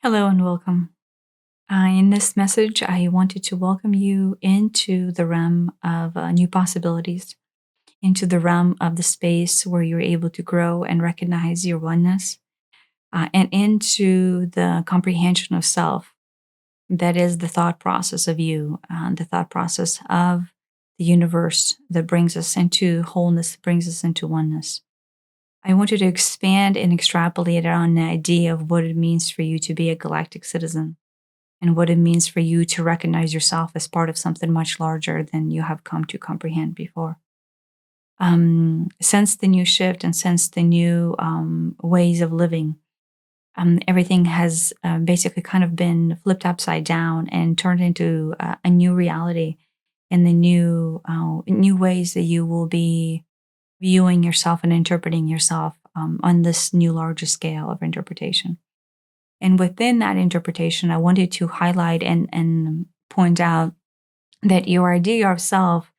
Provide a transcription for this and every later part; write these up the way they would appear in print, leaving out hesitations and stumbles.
Hello and welcome. In this message, I wanted to welcome you into the realm of new possibilities, into the realm of the space where you're able to grow and recognize your oneness, and into the comprehension of self. That is the thought process of you, the thought process of the universe that brings us into wholeness, brings us into oneness. I wanted to expand and extrapolate on the idea of what it means for you to be a galactic citizen and what it means for you to recognize yourself as part of something much larger than you have come to comprehend before. Since the new shift and since the new ways of living, everything has basically kind of been flipped upside down and turned into a new reality and the new ways that you will be viewing yourself and interpreting yourself on this new larger scale of interpretation. And within that interpretation, I wanted to highlight and point out that your idea of self,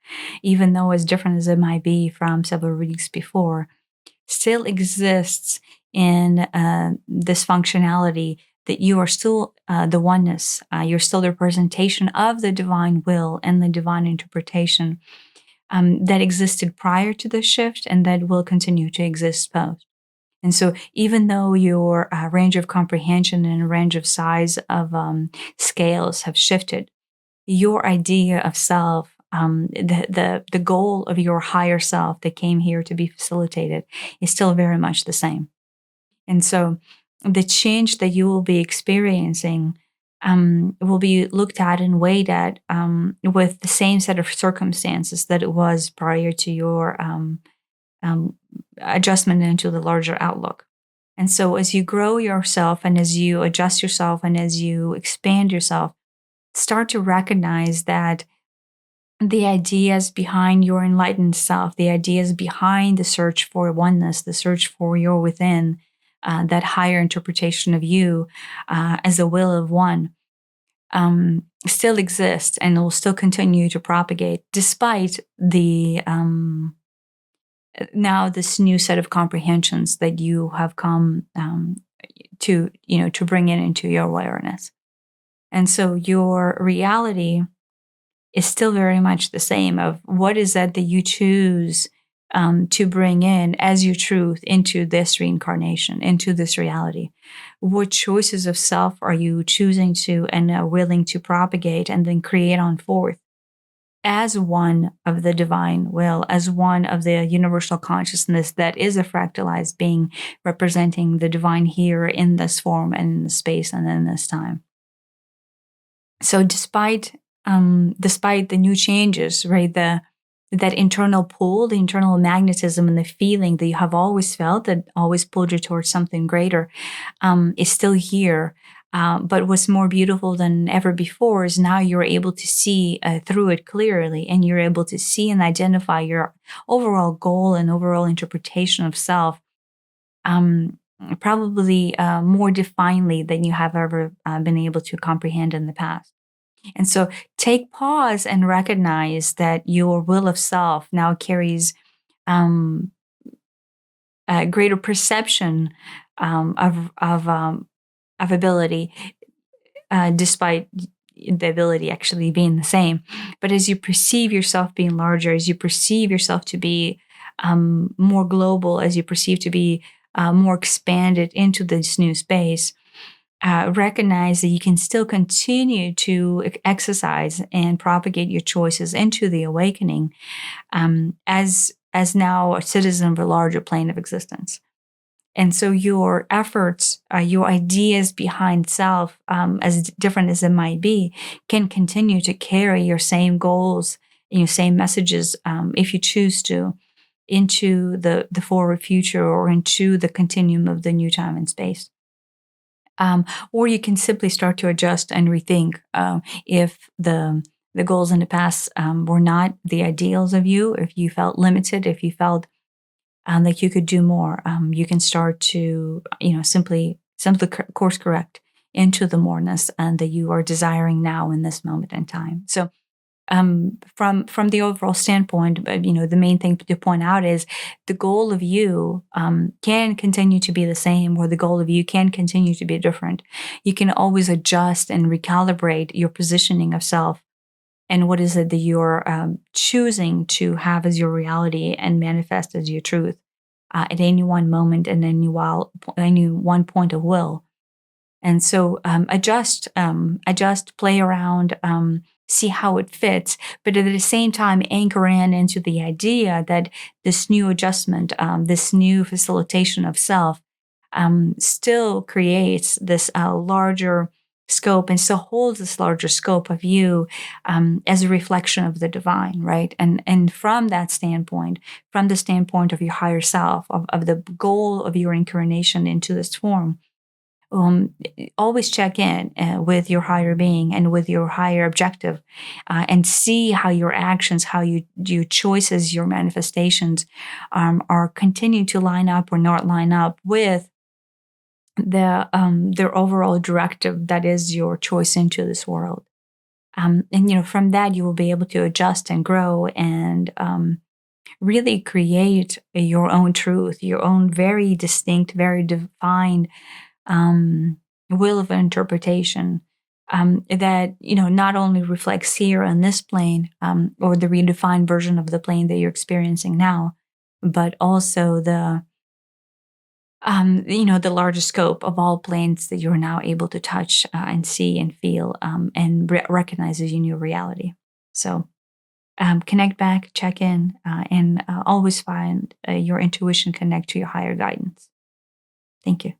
even though as different as it might be from several weeks before, still exists in this functionality that you are still the oneness. You're still the representation of the divine will and the divine interpretation that existed prior to the shift and that will continue to exist post. And so, even though your range of comprehension and range of size of scales have shifted, your idea of self, the goal of your higher self that came here to be facilitated, is still very much the same. And so, the change that you will be experiencing will be looked at and weighed at with the same set of circumstances that it was prior to your um, adjustment into the larger outlook. And so, as you grow yourself and as you adjust yourself and as you expand yourself, start to recognize that the ideas behind your enlightened self, the ideas behind the search for oneness, the search for your within, that higher interpretation of you as a will of one, still exist and will still continue to propagate despite the now this new set of comprehensions that you have come to bring into your awareness. And so your reality is still very much the same of what is that you choose to bring in as your truth into this reincarnation, into this reality. What choices of self are you choosing to and are willing to propagate and then create on forth as one of the divine will, as one of the universal consciousness that is a fractalized being representing the divine here in this form and in this space and in this time. So despite the new changes, right, that internal pull, the internal magnetism and the feeling that you have always felt that always pulled you towards something greater is still here. But what's more beautiful than ever before is now you're able to see through it clearly, and you're able to see and identify your overall goal and overall interpretation of self, probably more definedly than you have ever been able to comprehend in the past. And so take pause and recognize that your will of self now carries um, a greater perception of ability, despite the ability actually being the same. But as you perceive yourself being larger, as you perceive yourself to be more global, as you perceive to be more expanded into this new space, recognize that you can still continue to exercise and propagate your choices into the awakening as now a citizen of a larger plane of existence. And so your efforts, your ideas behind self, as different as it might be, can continue to carry your same goals and your same messages, if you choose to, into the forward future or into the continuum of the new time and space. Or you can simply start to adjust and rethink if the goals in the past were not the ideals of you, if you felt limited, if you felt like you could do more. You can start to simply course correct into the moreness and that you are desiring now in this moment in time. So From the overall standpoint, the main thing to point out is the goal of you can continue to be the same, or the goal of you can continue to be different. You can always adjust and recalibrate your positioning of self and what is it that you're choosing to have as your reality and manifest as your truth at any one moment and any one point of will. And so adjust, play around, see how it fits, but at the same time, anchor into the idea that this new adjustment, this new facilitation of self, still creates this larger scope and still holds this larger scope of you as a reflection of the divine, right? And from that standpoint, from the standpoint of your higher self, of the goal of your incarnation into this form, um, always check in with your higher being and with your higher objective, and see how your actions, how your choices, your manifestations are continue to line up or not line up with their overall directive that is your choice into this world. And from that you will be able to adjust and grow and really create your own truth, your own very distinct, very defined will of interpretation, that not only reflects here on this plane, or the redefined version of the plane that you're experiencing now, but also the larger scope of all planes that you're now able to touch and see and feel, and recognize as your new reality. So connect back, check in, and always find your intuition connect to your higher guidance. Thank you.